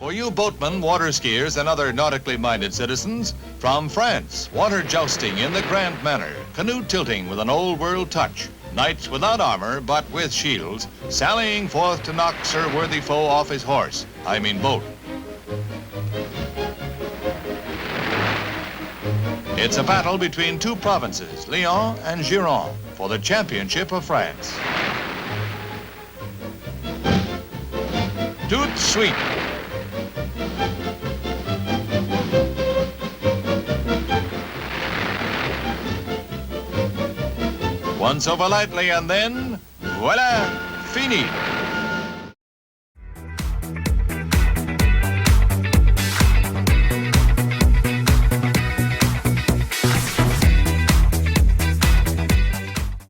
For you boatmen, water skiers, and other nautically minded citizens, from France, water jousting in the grand manner, canoe tilting with an old world touch, knights without armor but with shields, sallying forth to knock Sir worthy foe off his horse, I mean boat. It's a battle between two provinces, Lyon and Gironde, for the championship of France. Tout suite. Once over lightly and then, voila, fini.